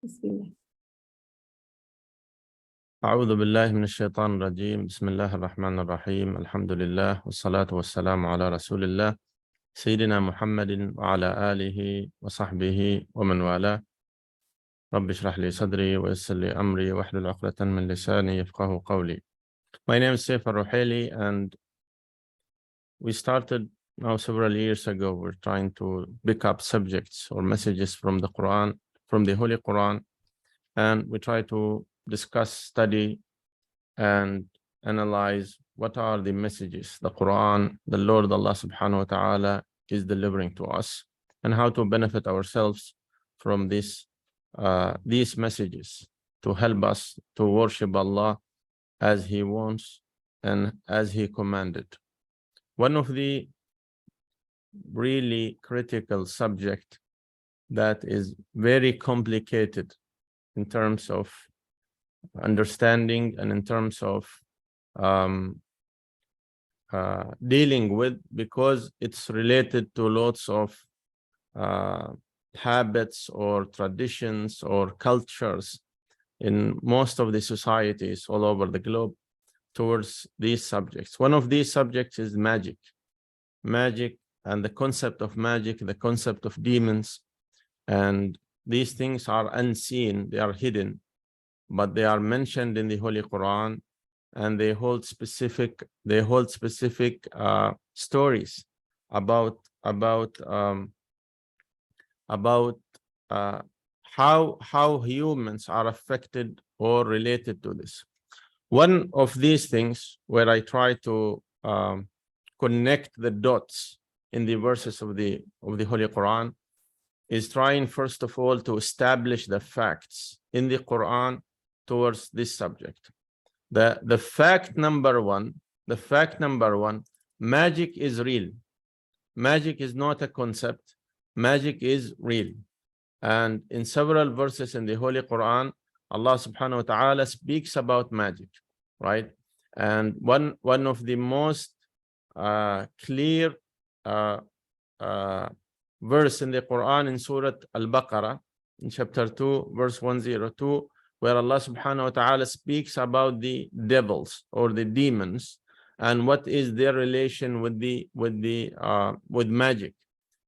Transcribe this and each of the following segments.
بسم الله. أعوذ بالله من الشيطان الرجيم. بسم الله الرحمن الرحيم. الحمد لله والصلاة والسلام على رسول الله سيدنا محمد وعلى آله وصحبه ومن والاه. رب اشرح لي صدري ويسر لي أمري واحلل عقدة من لساني يفقهوا قولي. My name is Saif Alruhaili, and we started now several years ago. We're trying to pick up subjects or messages from the Quran, from the Holy Quran, and we try to discuss, study, and analyze what are the messages the Quran, the Lord Allah subhanahu wa ta'ala is delivering to us, and how to benefit ourselves from these messages to help us to worship Allah as He wants and as He commanded. One of the really critical subject that is very complicated in terms of understanding and in terms of dealing with, because it's related to lots of habits or traditions or cultures in most of the societies all over the globe towards these subjects. One of these subjects is magic. Magic and the concept of magic, the concept of demons, and these things are unseen, they are hidden, but they are mentioned in the Holy Quran, and they hold specific stories about how humans are affected or related to this. One of these things where I try to connect the dots in the verses of the Holy Quran is trying, first of all, to establish the facts in the Quran towards this subject. The fact number one, magic is real. Magic is not a concept. Magic is real. And in several verses in the Holy Quran, Allah subhanahu wa ta'ala speaks about magic, right? And one of the most clear verse in the Quran in Surah Al-Baqarah, in chapter 2, verse 102, where Allah subhanahu wa ta'ala speaks about the devils or the demons and what is their relation with magic,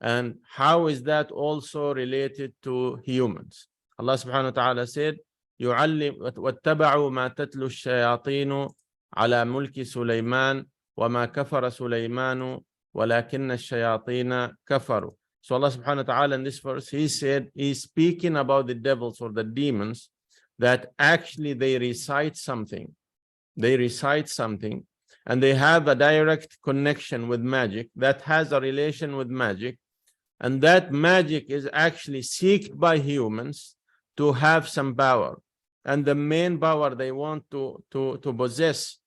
and how is that also related to humans. Allah subhanahu wa ta'ala said, وَاتَّبَعُوا مَا تَتْلُو الشَّيَاطِينُ عَلَى مُلْكِ سُلَيْمَانَ وَمَا كَفَرَ سُلَيْمَانُ وَلَكِنَّ الشَّيَاطِينَ كَفَرُوا. So Allah subhanahu wa ta'ala in this verse, He said, He's speaking about the devils or the demons, that actually they recite something, and they have a direct connection with magic, that has a relation with magic, and that magic is actually sought by humans to have some power. And the main power they want to possess,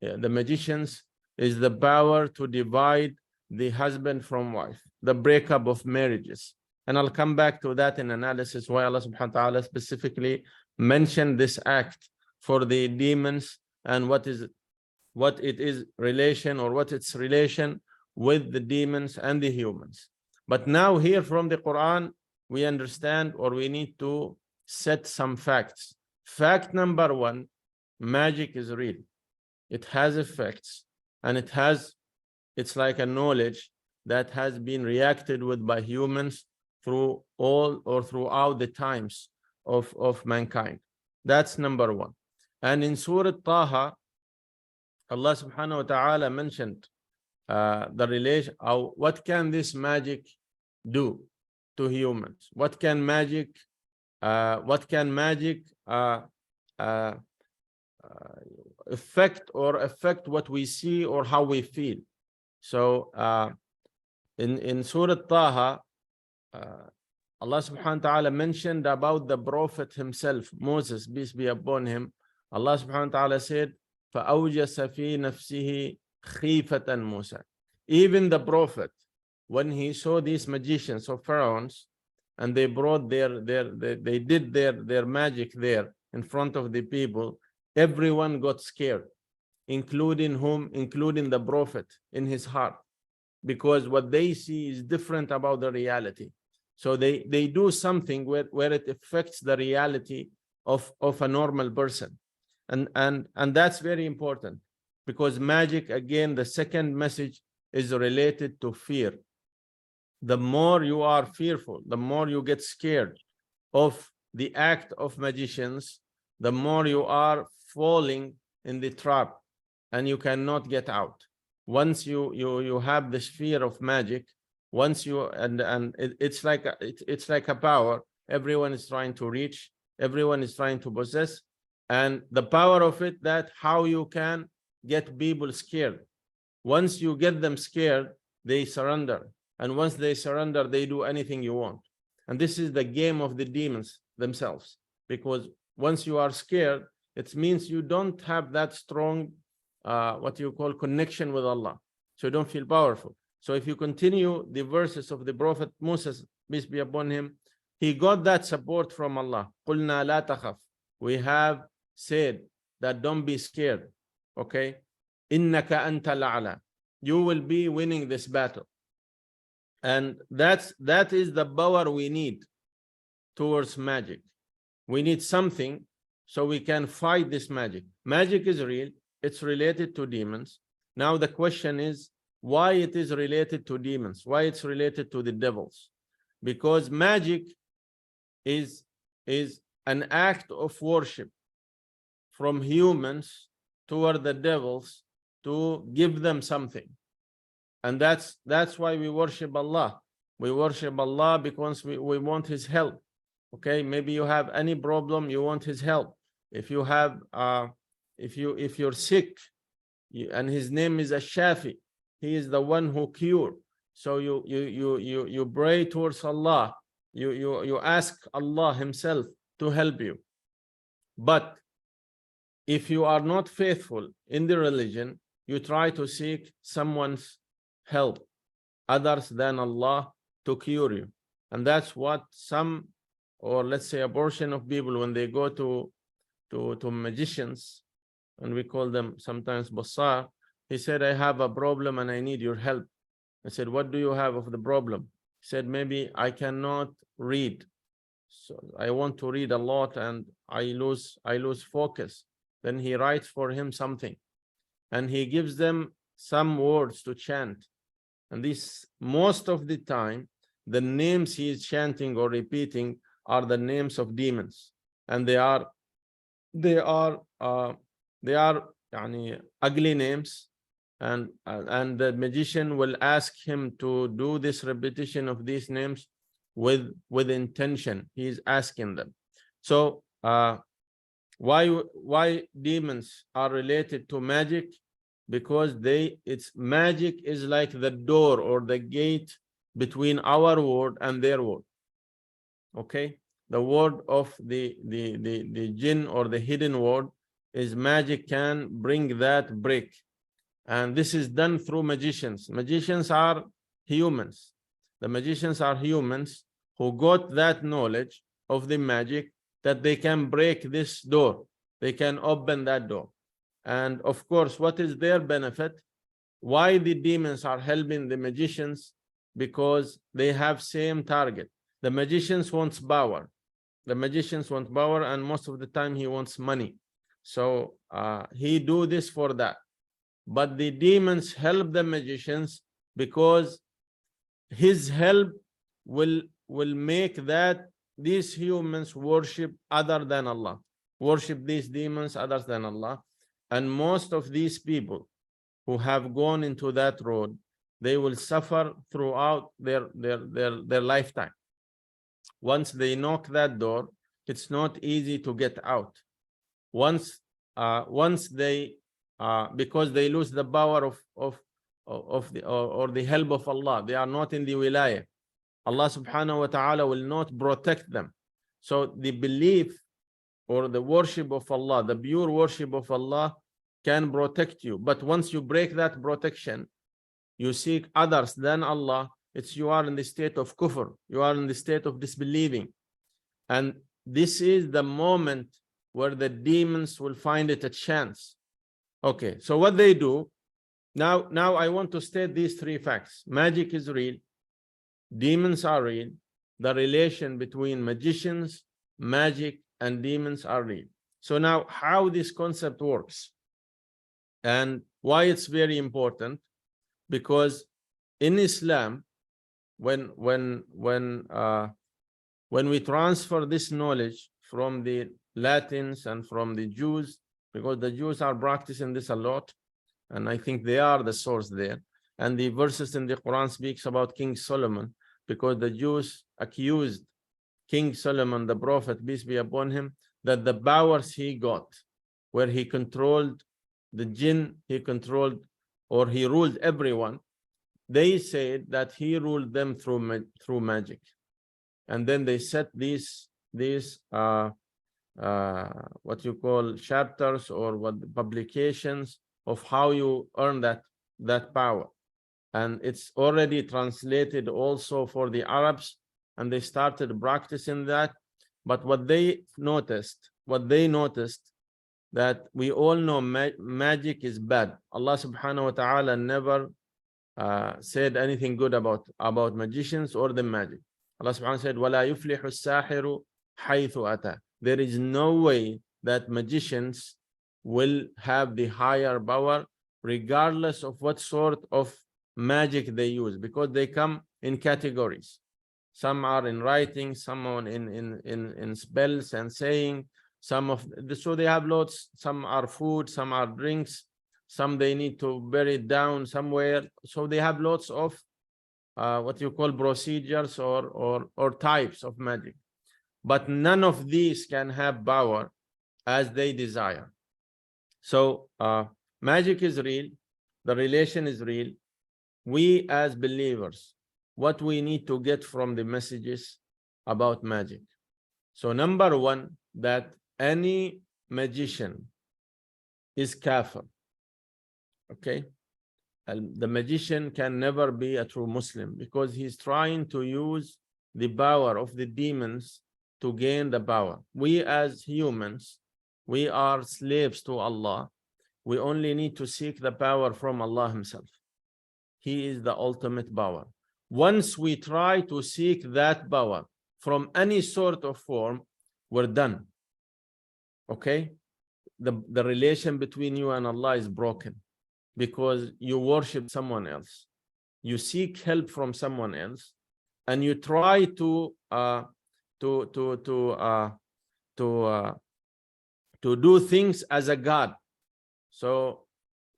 the magicians, is the power to divide the husband from wife, the breakup of marriages. And I'll come back to that in analysis, why Allah subhanahu wa ta'ala specifically mentioned this act for the demons, and what its relation with the demons and the humans. But now here from the Quran, we understand, or we need to set some facts. Fact number one, magic is real. It has effects, and it's like a knowledge that has been reacted with by humans throughout the times of mankind. That's number one. And in Surah Taha, Allah subhanahu wa ta'ala mentioned the relation, what can this magic do to humans? What can magic affect what we see or how we feel? So in Surah Taha, Allah subhanahu wa ta'ala mentioned about the Prophet himself, Moses, peace be upon him. Allah subhanahu wa ta'ala said, فَأَوْجَسَ فِي نَفْسِهِ خِيفَةً مُوسَى. Even the Prophet, when he saw these magicians of Pharaohs, and they brought they did their magic there in front of the people, everyone got scared, including the Prophet in his heart, because what they see is different about the reality. So they do something where it affects the reality of a normal person. And that's very important, because magic, again, the second message is related to fear. The more you are fearful, the more you get scared of the act of magicians, the more you are falling in the trap and you cannot get out. Once you have this fear of magic, once you it's like a power everyone is trying to reach, everyone is trying to possess, and the power of it, that how you can get people scared. Once you get them scared, they surrender, and once they surrender, they do anything you want. And this is the game of the demons themselves, because once you are scared, it means you don't have that strong what you call connection with Allah, so you don't feel powerful. So if you continue the verses of the Prophet Moses, peace be upon him, he got that support from Allah. قُلْنَا لَا تَخَفْ. We have said that don't be scared, okay? إِنَّكَ أَنْتَ الْأَعْلَى. You will be winning this battle. And that is the power we need towards magic. We need something so we can fight this magic. Magic is real. It's related to demons. Now the question is, why it is related to demons? Why it's related to the devils? Because magic is an act of worship from humans toward the devils to give them something. And that's why we worship Allah. We worship Allah because we want his help. Okay, maybe you have any problem, you want his help. If you have if you're sick, and his name is Ash-Shafi, he is the one who cures. So you pray towards Allah, you ask Allah himself to help you. But if you are not faithful in the religion, you try to seek someone's help others than Allah to cure you. And that's what some, or let's say a portion of people, when they go to magicians, and we call them sometimes basar, he said, I have a problem and I need your help. I said, what do you have of the problem? He said, maybe I cannot read, so I want to read a lot and I lose focus. Then he writes for him something and he gives them some words to chant. And this, most of the time, the names he is chanting or repeating are the names of demons, and they are ugly names. And the magician will ask him to do this repetition of these names with intention. He is asking them. So why demons are related to magic? Because magic is like the door or the gate between our world and their world. Okay, the word of the jinn or the hidden world is magic can bring that break. And this is done through magicians. Magicians are humans. The magicians are humans who got that knowledge of the magic that they can break this door. They can open that door. And of course, what is their benefit? Why the demons are helping the magicians? Because they have same target. The magicians wants power. The magicians want power, and most of the time he wants money. So he do this for that. But the demons help the magicians because his help will make that these humans worship other than Allah, worship these demons other than Allah. And most of these people who have gone into that road, they will suffer throughout their lifetime. Once they knock that door, it's not easy to get out. Once they because they lose the power of the help of Allah, they are not in the wilayah. Allah subhanahu wa ta'ala will not protect them. So the belief or the worship of Allah, the pure worship of Allah, can protect you. But once you break that protection, you seek others than Allah, you are in the state of kufr, you are in the state of disbelieving. And this is the moment where the demons will find it a chance. Okay, so what they do, now I want to state these three facts. Magic is real, demons are real, the relation between magicians, magic, and demons are real. So now how this concept works and why it's very important, because in Islam, when we transfer this knowledge from the Latins and from the Jews, because the Jews are practicing this a lot, and I think they are the source there. And the verses in the Quran speaks about King Solomon, because the Jews accused King Solomon, the Prophet, peace be upon him, that the powers he got, where he controlled the jinn, he controlled, or he ruled everyone, they said that he ruled them through magic. And then they set these what you call chapters or what publications of how you earn that power. And it's already translated also for the Arabs, and they started practicing that. But what they noticed that we all know magic is bad. Allah subhanahu wa ta'ala never said anything good about magicians or the magic. Allah subhanahu wa ta'ala said, وَلَا يُفْلِحُ السَّاحِرُ حَيْثُ أَتَى. There is no way that magicians will have the higher power, regardless of what sort of magic they use, because they come in categories. Some are in writing, some are in spells and saying, so they have lots. Some are food, some are drinks, some they need to bury it down somewhere. So they have lots of what you call procedures or types of magic. But none of these can have power as they desire. So magic is real, the relation is real. We as believers, what we need to get from the messages about magic. So number one, that any magician is kafir. Okay, the magician can never be a true Muslim, because he's trying to use the power of the demons to gain the power. We as humans, we are slaves to Allah. We only need to seek the power from Allah himself. He is the ultimate power. Once we try to seek that power from any sort of form, we're done. Okay, the relation between you and Allah is broken, because you worship someone else, you seek help from someone else, and you try to do things as a god. So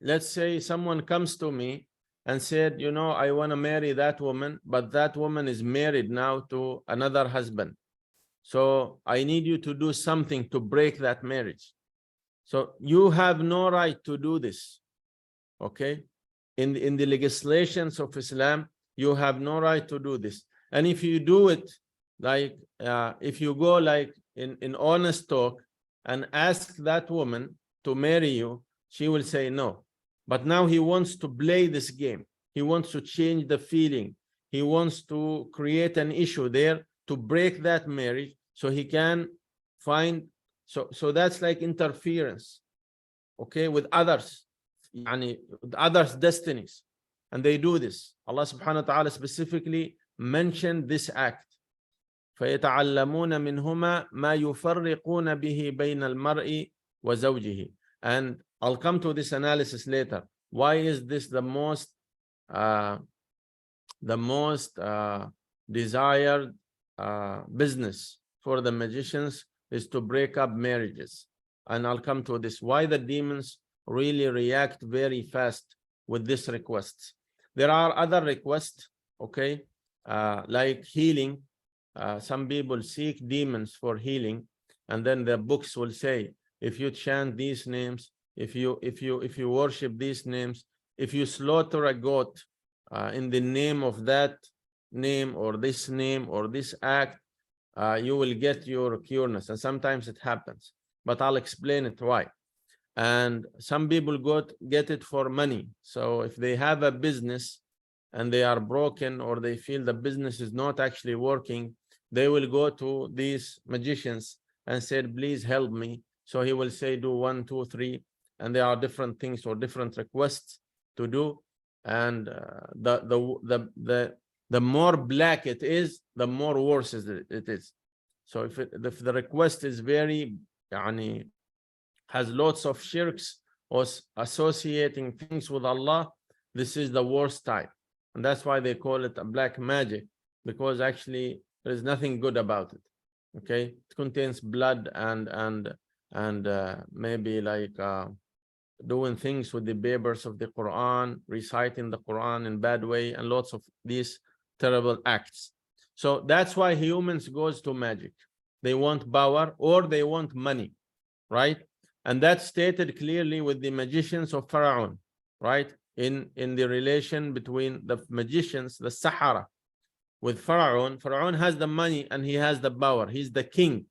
let's say someone comes to me and said, you know, I want to marry that woman, but that woman is married now to another husband. So I need you to do something to break that marriage. So you have no right to do this. Okay, in the legislations of Islam, you have no right to do this. And if you do it, like if you go like in honest talk and ask that woman to marry you, she will say no. But now he wants to play this game. He wants to change the feeling. He wants to create an issue there to break that marriage, so he can find. So that's like interference, okay, with others. Others' destinies, and they do this. Allah subhanahu wa ta'ala specifically mentioned this act. فَيَتَعَلَّمُونَ مِنْهُمَا مَا يُفَرِّقُونَ بِهِ بَيْنَ الْمَرْءِ وَزَوْجِهِ. And I'll come to this analysis later. Why is this the most desired business for the magicians, is to break up marriages? And I'll come to this, why the demons really react very fast with this request. There are other requests, okay, like healing. Some people seek demons for healing, and then the books will say, if you chant these names, if you worship these names, if you slaughter a goat in the name of that name or this act, you will get your cureness. And sometimes it happens, but I'll explain it why. And some people get it for money. So if they have a business and they are broken, or they feel the business is not actually working, they will go to these magicians and say, please help me. So he will say, do 1, 2, 3, and there are different things or different requests to do. And the The more black it is, the more worse it is. So if the request is very, has lots of shirks or associating things with Allah, this is the worst type. And that's why they call it a black magic, because actually there is nothing good about it. Okay, it contains blood and maybe like doing things with the papers of the Quran, reciting the Quran in bad way, and lots of these terrible acts. So that's why humans goes to magic. They want power or they want money, right? And that's stated clearly with the magicians of Pharaoh, right? In the relation between the magicians, the Sahara, with Pharaoh. Pharaoh has the money and he has the power. He's the king.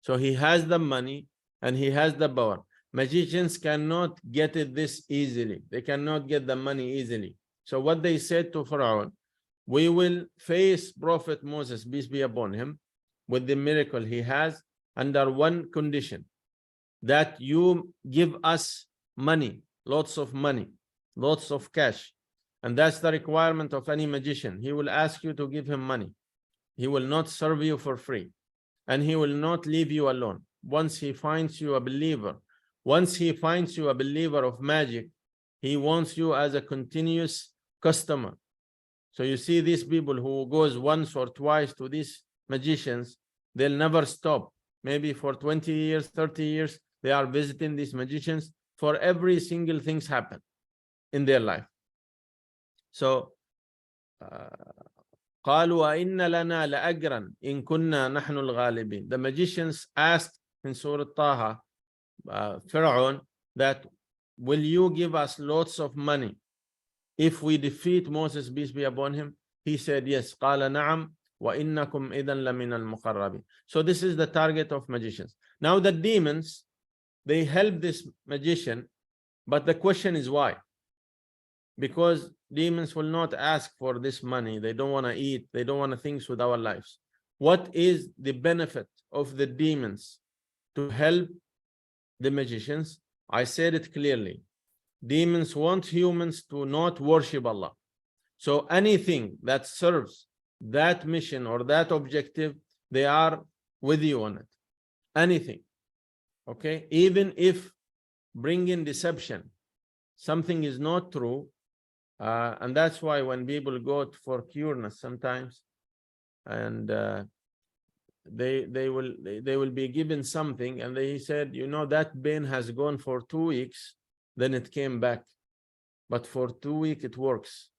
So he has the money and he has the power. Magicians cannot get it this easily. They cannot get the money easily. So what they said to Pharaoh, we will face Prophet Moses, peace be upon him, with the miracle he has, under one condition, that you give us money, lots of money, lots of cash. And that's the requirement of any magician. He will ask you to give him money. He will not serve you for free. And he will not leave you alone. Once he finds you a believer, once he finds you a believer of magic, he wants you as a continuous customer. So you see these people who goes once or twice to these magicians, they'll never stop. Maybe for 20 years, 30 years, they are visiting these magicians for every single things happen in their life. So, قالوا أئن لنا لأجرا إن كنا نحن الغالبين. The magicians asked in Surah Taha, Pharaoh, that will you give us lots of money if we defeat Moses, peace be upon him? He said yes. قال نعم وإنكم إذا لمن المقربين. So this is the target of magicians. Now the demons, they help this magician, but the question is why? Because demons will not ask for this money. They don't want to eat. They don't want to things with our lives. What is the benefit of the demons to help the magicians? I said it clearly. Demons want humans to not worship Allah. So anything that serves that mission or that objective, they are with you on it. Anything. Okay? Even if bringing deception, something is not true, and that's why when people go for cureness sometimes, and they will be given something, and they said, you know, that pain has gone for 2 weeks, then it came back, but for 2 weeks it works,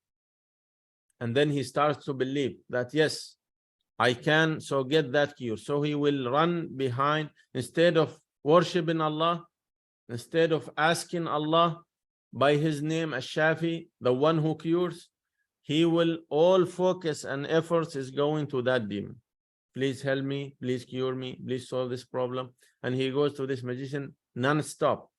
and then he starts to believe that yes, I can so get that cure. So he will run behind, instead of worshiping Allah, instead of asking Allah by his name Ash-Shafi, the one who cures, he will all focus and efforts is going to that demon. Please help me, please cure me, please solve this problem. And he goes to this magician non-stop,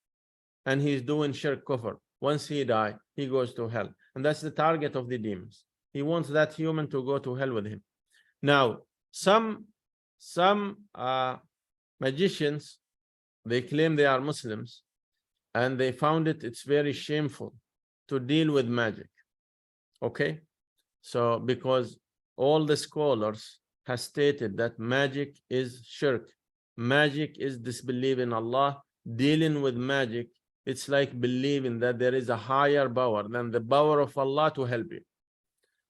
and he's doing shirk kufr. Once he dies, he goes to hell. And that's the target of the demons. He wants that human to go to hell with him. Now, some magicians, they claim they are Muslims, and they found it's very shameful to deal with magic. Okay? So, because all the scholars have stated that magic is shirk. Magic is disbelief in Allah. Dealing with magic, it's like believing that there is a higher power than the power of Allah to help you.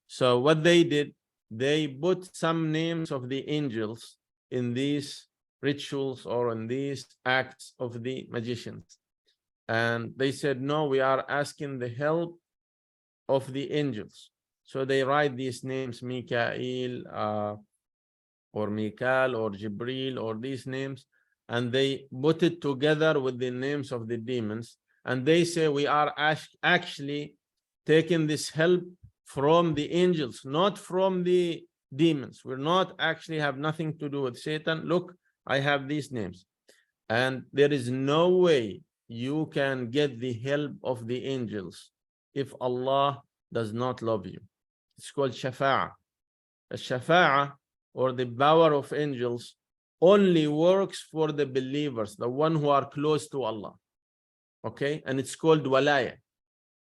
So what they did, they put some names of the angels in these rituals or in these acts of the magicians. And they said, no, we are asking the help of the angels. So they write these names, Mikael, or Mikal, or Jibril, or these names, and they put it together with the names of the demons. And they say, we are actually taking this help from the angels, not from the demons. We're not actually have nothing to do with Satan. Look, I have these names. And there is no way you can get the help of the angels if Allah does not love you. It's called Shafa'ah. The Shafa'ah, or the power of angels, only works for the believers, the one who are close to Allah. Okay? And it's called Walaya.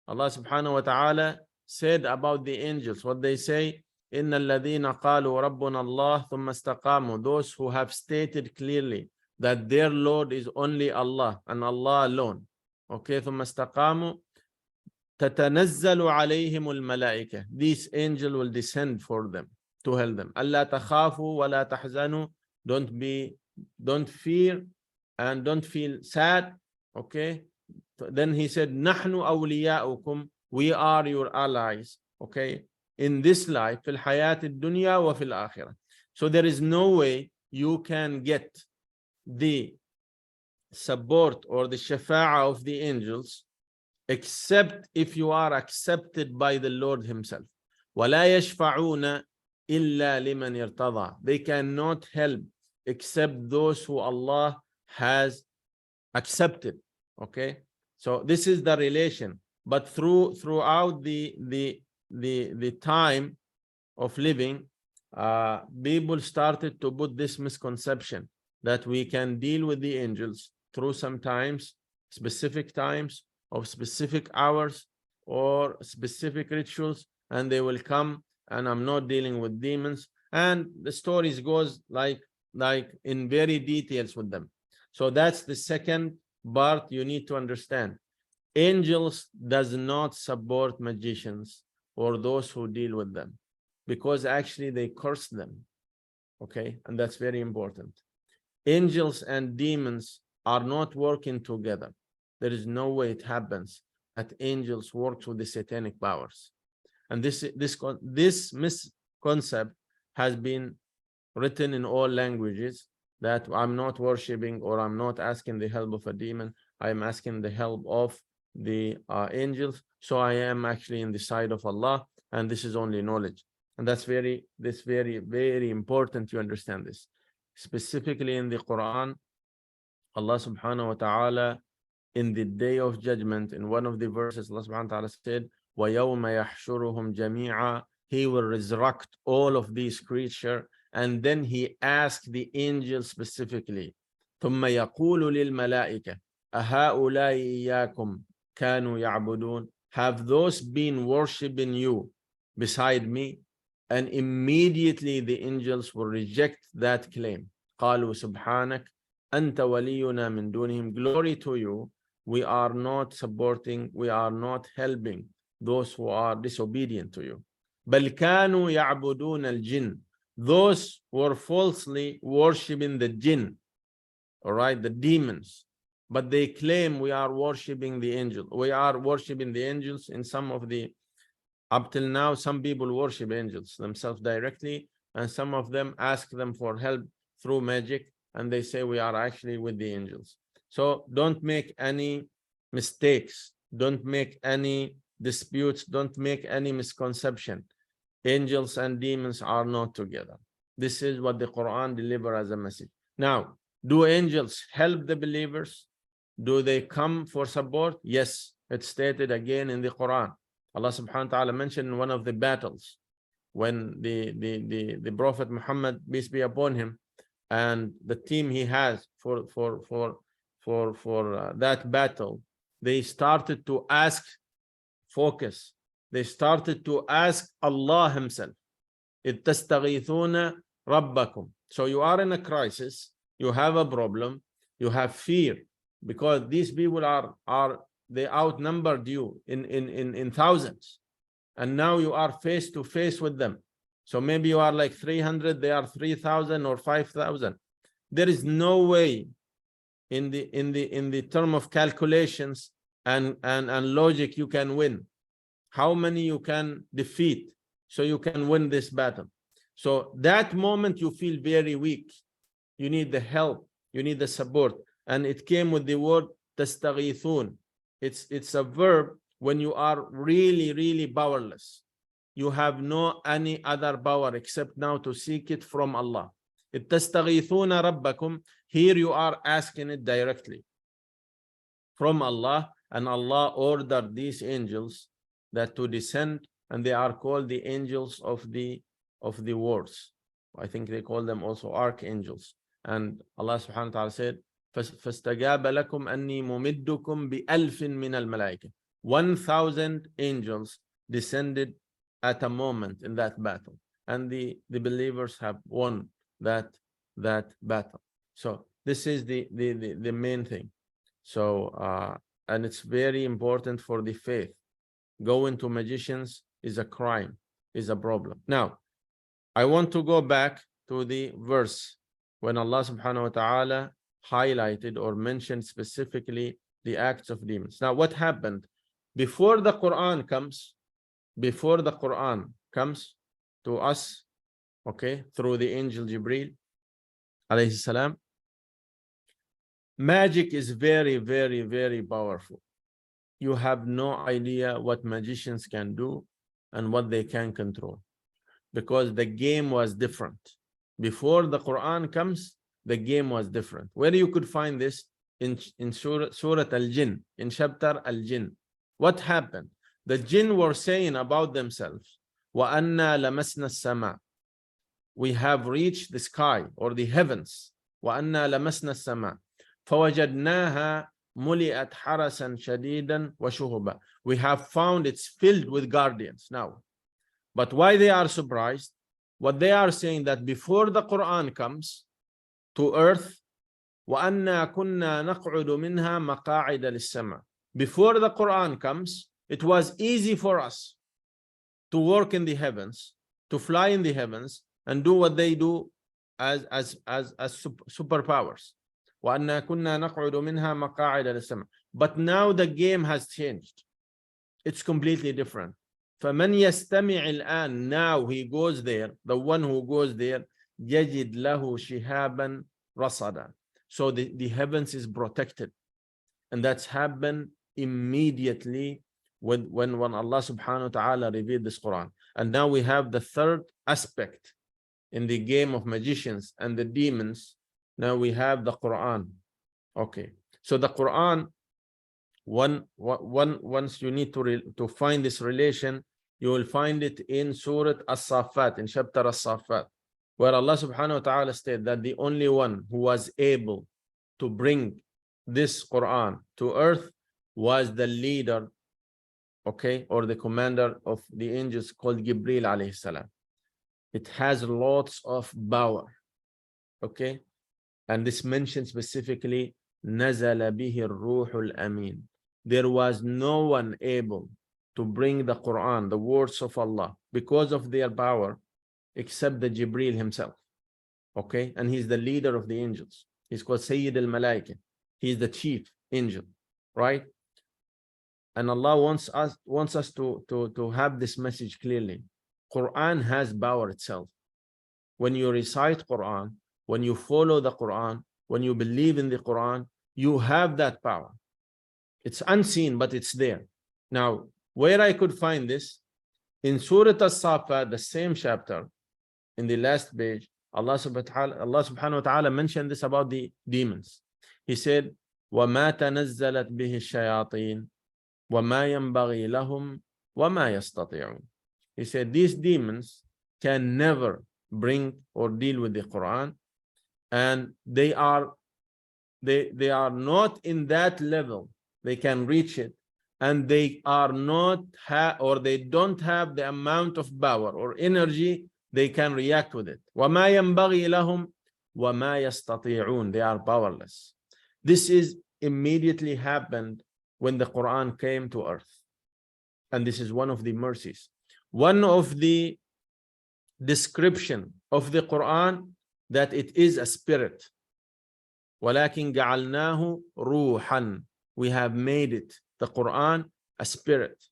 Allah subhanahu wa ta'ala said about the angels, what they say, إن الذين قالوا ربنا الله ثم استقاموا, those who have stated clearly that their Lord is only Allah and Allah alone. Okay, ثم استقاموا تتنزل عليهم الملائكة, this angel will descend for them to help them. ألا تخافوا ولا تحزنوا, don't fear and don't feel sad. Okay, then he said نحن أولياؤكم, we are your allies. Okay, in this life, في الحياة الدنيا وفي الآخرة. So there is no way you can get the support or the shafa'a of the angels except if you are accepted by the Lord himself. ولا يشفعون إلا لمن يرتضى, they cannot help except those who Allah has accepted. Okay, so this is the relation. But throughout the time of living, people started to put this misconception that we can deal with the angels through some times, specific times of specific hours or specific rituals, and they will come and I'm not dealing with demons. And the stories goes like in very details with them. So that's the second part you need to understand. Angels does not support magicians or those who deal with them, because actually they curse them. Okay, and that's very important. Angels and demons are not working together. There is no way it happens that angels work with the satanic powers. And this misconcept has been written in all languages, that I'm not worshiping or I'm not asking the help of a demon, I'm asking the help of the angels. So I am actually in the side of Allah, and this is only knowledge. And that's very important to understand this. Specifically in the Quran, Allah subhanahu wa ta'ala, in the day of judgment, in one of the verses, Allah subhanahu wa ta'ala said, وَيَوْمَ يَحْشُرُهُمْ جَمِيعًا, he will resurrect all of these creatures, and then he asked the angels specifically, ثُمَّ يَقُولُ لِلْمَلَائِكَةِ أَهَؤُلَاءِ إِيَّاكُمْ كَانُوا يَعْبُدُونَ, have those been worshipping you beside me? And immediately the angels will reject that claim. قَالُوا سُبْحَانَكَ أَنْتَ وَلِيُّنَا مِن دُونِهِمْ, glory to you, we are not supporting, we are not helping those who are disobedient to you. بَلْ كَانُوا يَعْبُدُونَ الْجِنِّ, those who were falsely worshipping the jinn, all right, the demons, but they claim we are worshipping the angel. We are worshipping the angels. In some of the, up till now, some people worship angels themselves directly, and some of them ask them for help through magic, and they say we are actually with the angels. So don't make any mistakes, don't make any disputes, don't make any misconception. Angels and demons are not together. This is what the Quran delivers as a message. Now, do angels help the believers? Do they come for support? Yes, it's stated again in the Quran. Allah subhanahu wa ta'ala mentioned in one of the battles, when the Prophet Muhammad, peace be upon him, and the team he has for that battle, they started to ask, focus, they started to ask Allah himself, إِذْ تَسْتَغِيثُونَ رَبَّكُمْ. So you are in a crisis, you have a problem, you have fear, because these people they outnumbered you in thousands, and now you are face to face with them. So maybe you are like 300, they are 3,000 or 5,000. There is no way in the term of calculations and logic you can win. How many you can defeat so you can win this battle? So that moment you feel very weak. You need the help, you need the support. And it came with the word tastaghithun. It's a verb when you are really powerless. You have no any other power except now to seek it from Allah. Tastaghithuna rabbakum. Here you are asking it directly from Allah, and Allah ordered these angels that to descend, and they are called the angels of the wars. I think they call them also archangels. And Allah subhanahu wa ta'ala said, فَاسْتَجَابَ لَكُمْ أَنِّي مُمِدُّكُمْ بِأَلْفٍ مِّنَ الْمَلَائِكَةِ. 1,000 angels descended at a moment in that battle. and the believers have won that battle. So this is the main thing. So and it's very important for the faith. Going to magicians is a crime, is a problem. Now, I want to go back to the verse when Allah subhanahu wa ta'ala highlighted or mentioned specifically the acts of demons. Now, what happened? Before the Quran comes to us, okay, through the angel Jibreel, alayhi salam, magic is very, very, very powerful. You have no idea what magicians can do and what they can control, because the game was different. Before the Quran comes, the game was different. Where you could find this? In Surah Al-Jinn, in chapter Al-Jinn. What happened? The jinn were saying about themselves, وَأَنَّا لَمَسْنَا السَّمَاءَ. We have reached the sky or the heavens. وَأَنَّا لَمَسْنَا السَّمَاءَ فَوَجَدْنَاهَا مُلِئَتْ حَرَسًا شَدِيدًا وَشُهُبًا. We have found it's filled with guardians now. But why they are surprised? What they are saying that before the Quran comes to earth, وَأَنَّا كُنَّا نَقْعُدُ مِنْهَا مَقَاعِدَ لِلسَّمَاءِ. Before the Quran comes, it was easy for us to work in the heavens, to fly in the heavens, and do what they do as superpowers. وَأَنَّا كُنَّا نَقْعُدُ مِنْهَا مَقَاعِدَ لِلسَّمَاءِ. But now the game has changed. It's completely different. فَمَنْ يَسْتَمِعِ الْآن. Now he goes there, the one who goes there, يَجِدْ لَهُ شِهَابًا رَصَدًا. So the heavens is protected. And that's happened immediately when Allah subhanahu wa ta'ala revealed this Quran. And now we have the third aspect in the game of magicians and the demons. Now we have the Quran. Okay. So the Quran, once you need to find this relation, you will find it in Surah As-Saffat, in chapter As-Saffat, where Allah subhanahu wa ta'ala stated that the only one who was able to bring this Quran to earth was the leader, okay, or the commander of the angels called Jibreel alayhi salam. It has lots of power, okay, and this mentions specifically نزل به الروح الأمين. There was no one able to bring the Quran, the words of Allah, because of their power, except the Jibreel himself, okay, and he's the leader of the angels. He's called Sayyid al-Malaika. He's the chief angel, right? And Allah wants us to have this message clearly. Quran has power itself. When you recite Quran, when you follow the Quran, when you believe in the Quran, you have that power. It's unseen, but it's there. Now, where I could find this, in Surah As-Saffat, the same chapter, in the last page, Allah subhanahu wa ta'ala mentioned this about the demons. He said, وَمَا تَنَزَّلَتْ بِهِ الشَّيَاطِينَ وَمَا يَنْبَغِي لَهُمْ وَمَا يَسْتَطِيعُونَ. He said, these demons can never bring or deal with the Quran, and they are not in that level. They can reach it, and they are not or they don't have the amount of power or energy they can react with it. وَمَا يَنْبَغِي لَهُمْ وَمَا يَسْتَطِيعُونَ. They are powerless. This is immediately happened when the Quran came to earth. And this is one of the mercies. One of the description of the Quran, that it is a spirit. وَلَكِنْ جَعَلْنَاهُ رُوحًا. We have made it, the Quran, a spirit.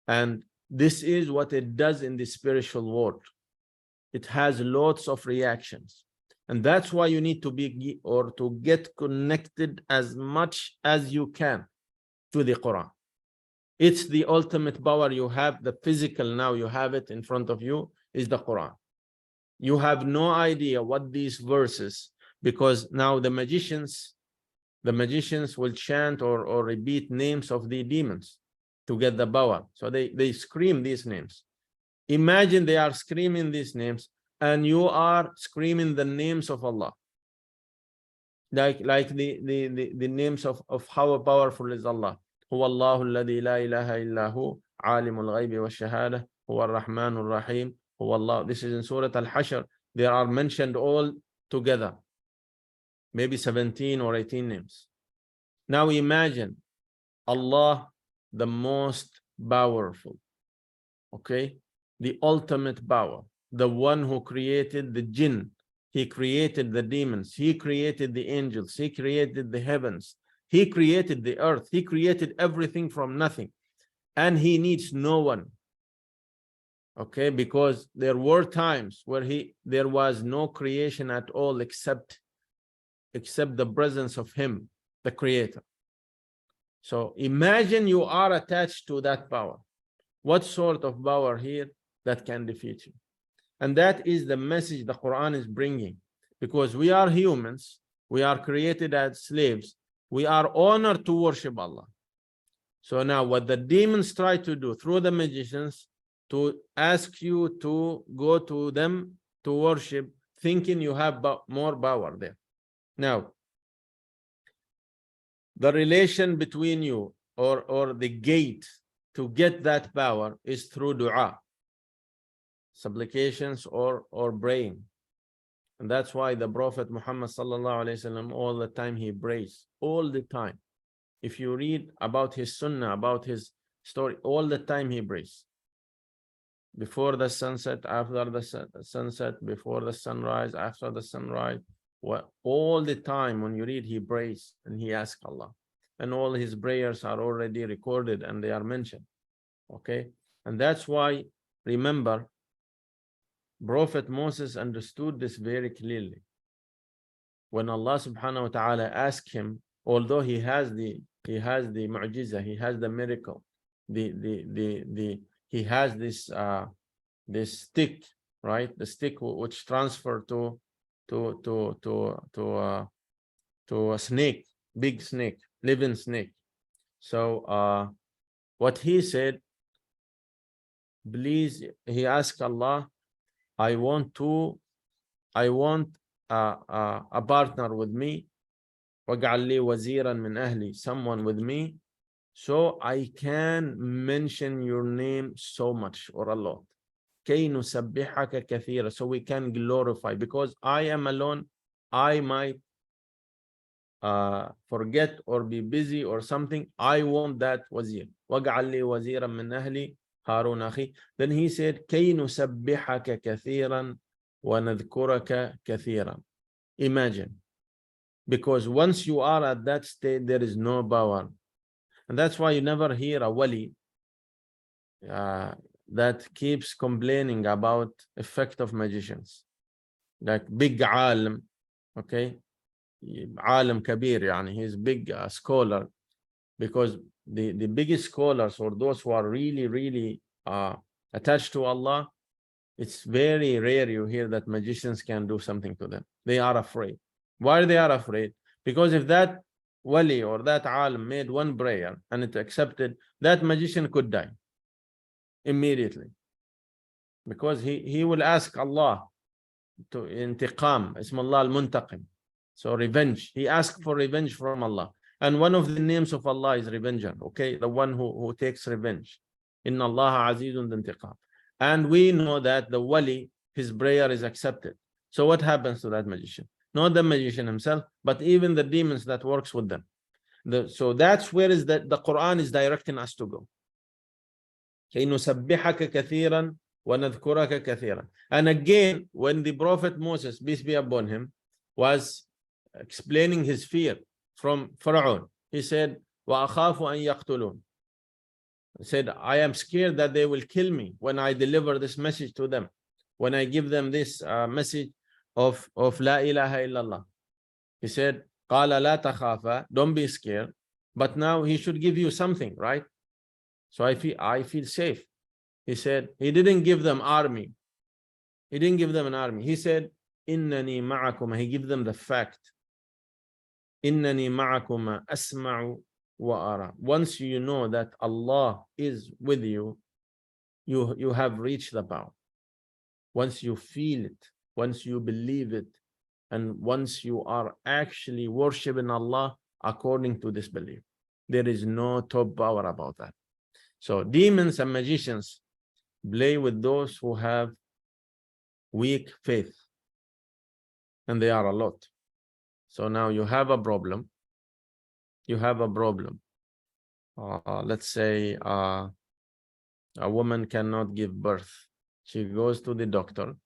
And this is what it does in the spiritual world. It has lots of reactions. And that's why you need to be or to get connected as much as you can to the Quran. It's the ultimate power you have. The physical, now you have it in front of you, is the Quran. You have no idea what these verses, because now the magicians will chant or repeat names of the demons to get the power. So they scream these names. Imagine they are screaming these names, and you are screaming the names of Allah. Like the names of how powerful is Allah. هو الله الذي لا إله إلا هو عالم الغيب والشهادة هو الرحمن الرحيم هو Oh Allah, this is in Surah Al-Hashr. They are mentioned all together. Maybe 17 or 18 names. Now imagine Allah, the most powerful, okay? The ultimate power, the one who created the jinn, he created the demons, he created the angels, he created the heavens, he created the earth, he created everything from nothing, and he needs no one, okay? Because there were times where there was no creation at all except the presence of him, the creator. So imagine you are attached to that power. What sort of power here that can defeat you? And that is the message the Quran is bringing, because we are humans, we are created as slaves, we are honored to worship Allah. So now what the demons try to do through the magicians, to ask you to go to them to worship, thinking you have more power there. Now, the relation between you or the gate to get that power is through dua, supplications or praying. And that's why the Prophet Muhammad sallallahu alaihi wasallam, all the time he prays, all the time. If you read about his sunnah, about his story, all the time he prays. Before the sunset, after the sunset, before the sunrise, after the sunrise, all the time when you read, he prays and he asks Allah. And all his prayers are already recorded and they are mentioned. Okay? And that's why, remember, Prophet Moses understood this very clearly. When Allah subhanahu wa ta'ala asked him, although he has the mu'jiza, he has the miracle, he has this stick, right? The stick which transfer to a snake, big snake, living snake. So what he said, please, he asked Allah, I want a partner with me, وَاجْعَلْ لِي وَزِيرًا مِنْ أَهْلِي, someone with me, so I can mention your name so much or a lot. كَيْ نُسَبِّحَكَ كَثِيرًا, so we can glorify, because I am alone, I might forget or be busy or something. I want that wazir. وَاجْعَلْ لِي وَزِيرًا مِنْ أَهْلِي هارون أخي. Then he said, كَيْ نُسَبِّحَكَ كَثِيرًا وَنَذْكُرَكَ كَثِيرًا. Imagine, because once you are at that state, there is no power. And that's why you never hear a wali that keeps complaining about effect of magicians. Like big alim, okay? Alim kabir, yani he's big scholar, because the biggest scholars, or those who are really attached to Allah, it's very rare you hear that magicians can do something to them. They are afraid. Why they are afraid? Because if that wali or that alim made one prayer and it accepted, that magician could die immediately, because he will ask Allah to intiqam, ism Allah al-muntaqim, so revenge. He asked for revenge from Allah, and one of the names of Allah is revenger, okay? The one who takes revenge. Inna Allah azizun intiqam. And we know that the wali, his prayer is accepted. So what happens to that magician? Not the magician himself, but even the demons that works with them. So that's where is that the Quran is directing us to go. كَيْ نُسَبِّحَكَ كَثِيرًا وَنَذْكُرَكَ كَثِيرًا. And again, when the Prophet Moses, peace be upon him, was explaining his fear from Pharaoh, he said, وَأَخَافُ أَنْ يَقْتُلُونَ. He said, I am scared that they will kill me when I deliver this message to them, when I give them this message of La ilaha illallah. He said, قَالَ لَا تَخَافَ, don't be scared. But now he should give you something, right? So I feel safe. He said, he didn't give them army. He didn't give them an army. He said, إِنَّنِي مَعَكُمَ. He gave them the fact. إِنَّنِي مَعَكُمَ أَسْمَعُ وَأَرَى. Once you know that Allah is with you, you have reached the power. Once you feel it, once you believe it, and once you are actually worshiping Allah according to this belief, there is no top power about that. So demons and magicians play with those who have weak faith, and they are a lot. So now you have a problem. You have a problem. Let's say a woman cannot give birth. She goes to the doctor.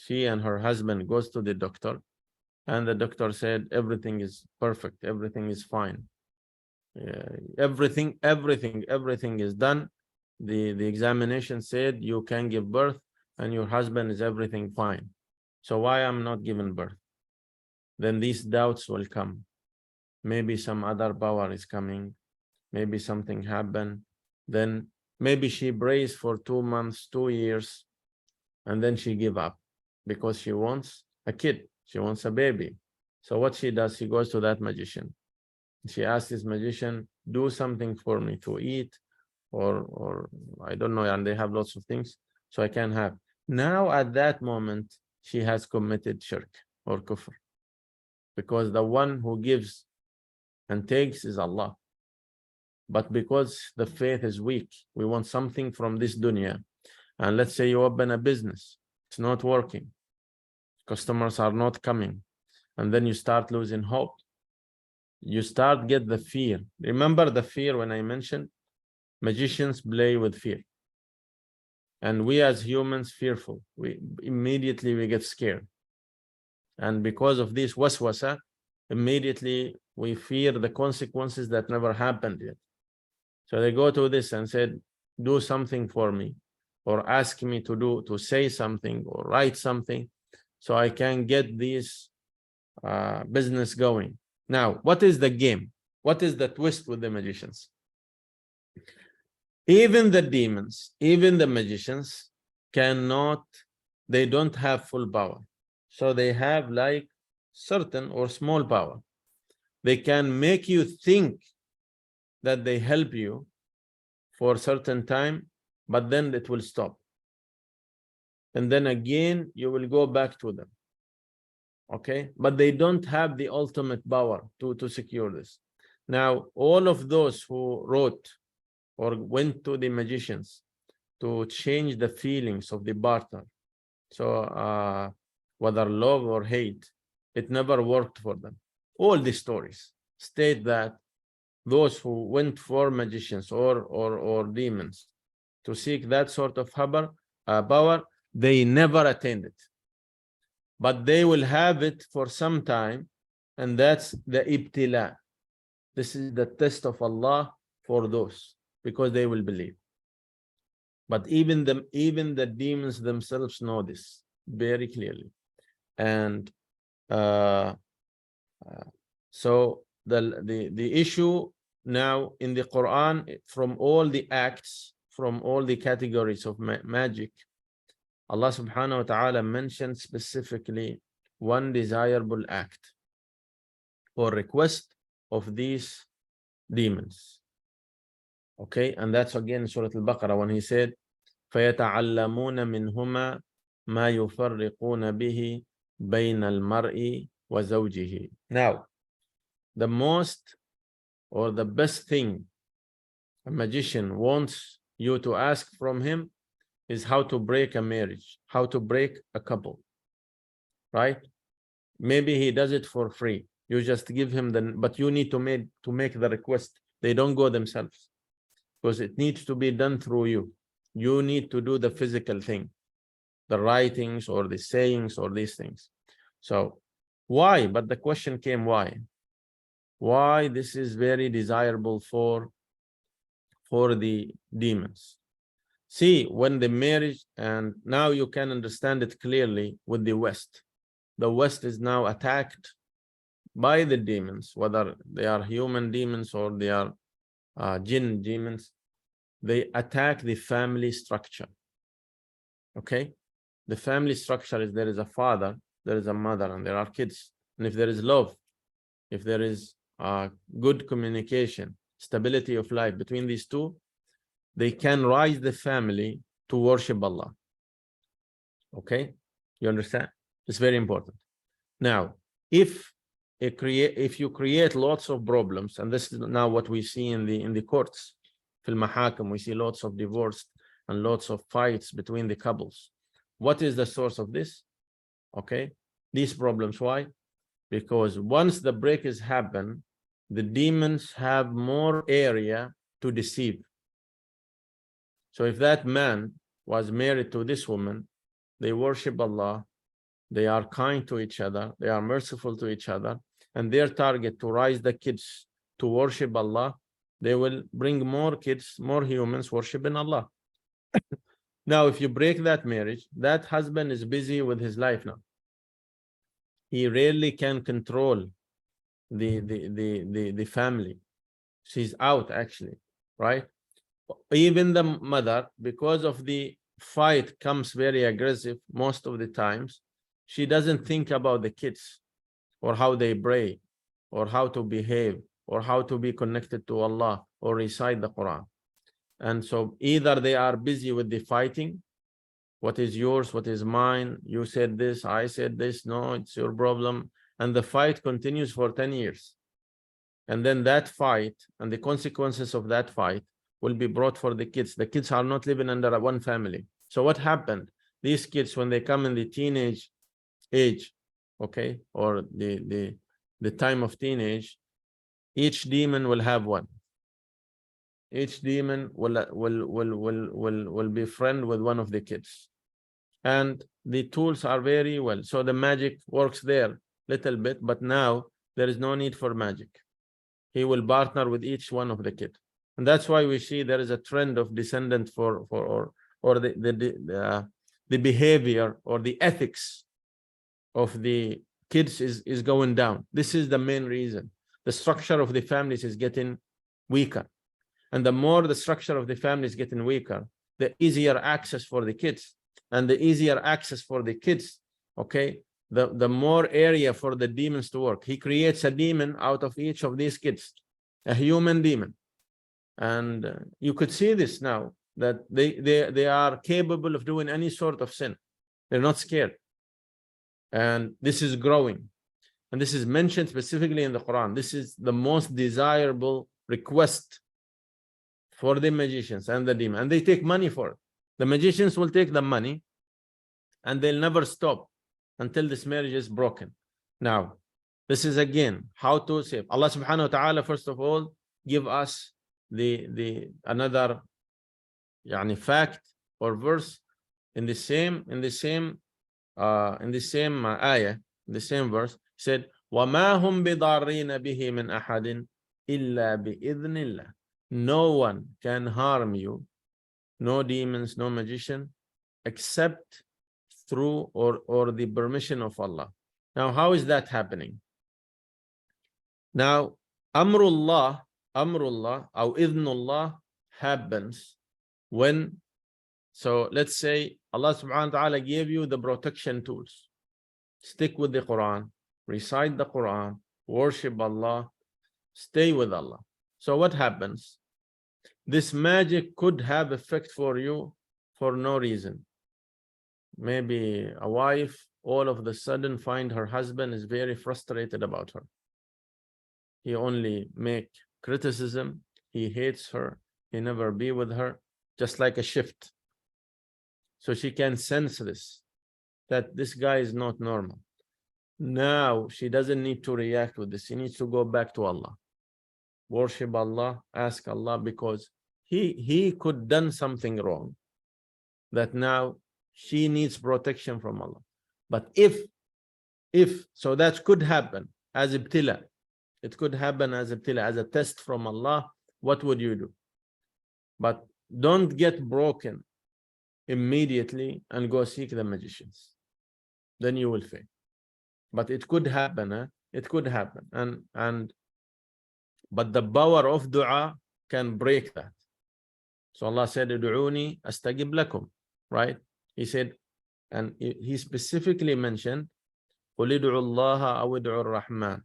She and her husband goes to the doctor, and the doctor said everything is perfect, everything is fine. Everything is done. The examination said you can give birth, and your husband is everything fine. So why I'm not giving birth? Then these doubts will come. Maybe some other power is coming. Maybe something happened. Then maybe she prays for 2 months, 2 years, and then she give up because she wants a kid. She wants a baby. So what she does, she goes to that magician. She asks this magician, do something for me to eat, or I don't know, and they have lots of things, so I can have. Now at that moment, she has committed shirk or kufr, because the one who gives and takes is Allah. But because the faith is weak, we want something from this dunya. And let's say you open a business, it's not working, customers are not coming, and then you start losing hope. You start get the fear. Remember the fear when I mentioned magicians play with fear, and we as humans fearful. We immediately get scared, and because of this waswasa, immediately we fear the consequences that never happened yet. So they go to this and said, do something for me, or ask me to say something or write something so I can get this business going. Now, what is the game? What is the twist with the magicians? Even the demons, even the magicians cannot, they don't have full power. So they have like certain or small power. They can make you think that they help you for a certain time, but then it will stop. And then again, you will go back to them. Okay, but they don't have the ultimate power to secure this. Now, all of those who wrote or went to the magicians to change the feelings of the partner, so whether love or hate, it never worked for them. All the stories state that those who went for magicians or demons to seek that sort of power, they never attained it. But they will have it for some time, and that's the ibtila. This is the test of Allah for those, because they will believe. But even the demons themselves know this very clearly. And so the issue now in the Quran, from all the acts, from all the categories of magic, Allah subhanahu wa ta'ala mentioned specifically one desirable act or request of these demons. Okay, and that's again Surah Al-Baqarah when he said, فَيَتَعَلَّمُونَ مِنْهُمَا مَا يُفَرِّقُونَ بِهِ بَيْنَ الْمَرْءِ وَزَوْجِهِ. Now, the most or the best thing a magician wants you to ask from him is how to break a marriage, how to break a couple, right? Maybe he does it for free. You just give him but you need to make the request. They don't go themselves, because it needs to be done through you. You need to do the physical thing, the writings or the sayings or these things. So why? But the question came, why? Why this is very desirable for the demons? See, when the marriage, and now you can understand it clearly with the West. The West is now attacked by the demons, whether they are human demons or they are jinn demons. They attack the family structure. Okay, the family structure is there is a father, there is a mother, and there are kids. And if there is love, if there is good communication, stability of life between these two, they can rise the family to worship Allah. Okay, you understand? It's very important. Now, if you create lots of problems, and this is now what we see in the courts, fil mahakim, we see lots of divorce and lots of fights between the couples. What is the source of this? Okay, these problems. Why? Because once the break has happened, the demons have more area to deceive. So if that man was married to this woman, they worship Allah, they are kind to each other, they are merciful to each other, and their target to raise the kids to worship Allah, they will bring more kids, more humans worshiping Allah. Now, if you break that marriage, that husband is busy with his life now. He rarely can control the family. She's out actually, right? Even the mother, because of the fight comes very aggressive most of the times, she doesn't think about the kids or how they pray or how to behave or how to be connected to Allah or recite the Quran. And so either they are busy with the fighting, what is yours, what is mine, you said this, I said this, no, it's your problem, and the fight continues for 10 years. And then that fight and the consequences of that fight will be brought for the kids. The kids are not living under one family. So what happened? These kids, when they come in the teenage age, okay, or the time of teenage, each demon will have one. Each demon will be friend with one of the kids. And the tools are very well. So the magic works there little bit, but now there is no need for magic. He will partner with each one of the kids. And that's why we see there is a trend of descendant or the behavior or the ethics of the kids is going down. This is the main reason. The structure of the families is getting weaker. And the more the structure of the family is getting weaker, the easier access for the kids. And the easier access for the kids, okay, the more area for the demons to work. He creates a demon out of each of these kids, a human demon. And you could see this now, that they are capable of doing any sort of sin. They're not scared. And this is growing. And this is mentioned specifically in the Quran. This is the most desirable request for the magicians and the demon. And they take money for it. The magicians will take the money and they'll never stop until this marriage is broken. Now, this is again how to save. Allah subhanahu wa ta'ala, first of all, give us the another fact or verse in the same ayah, in the same verse, said, وَمَا هُمْ بِضَارِّينَ بِهِ مِنْ أَحَدٍ إِلَّا بِإِذْنِ اللَّهِ. No one can harm you, no demons, no magician, except through or the permission of Allah. Now, how is that happening? Now, Amrullah or Idhnullah happens when, so let's say Allah subhanahu wa ta'ala gave you the protection tools. Stick with the Quran, recite the Quran, worship Allah, stay with Allah. So what happens? This magic could have effect for you for no reason. Maybe a wife all of a sudden find her husband is very frustrated about her. He only make criticism, he hates her, he never be with her, just like a shift. So she can sense this, that this guy is not normal. Now she doesn't need to react with this. She needs to go back to Allah, worship Allah, ask Allah, because he could done something wrong, that now she needs protection from Allah. But if so, that could happen as ibtila. It could happen as ibtila, as a test from Allah. What would you do? But don't get broken immediately and go seek the magicians. Then you will fail. But it could happen. It could happen. But the power of dua can break that. So Allah said, "Ud'uni astajib lakum," right? He said, and he specifically mentioned, "Qul ud'u Allah aw ud'u ar-Rahman."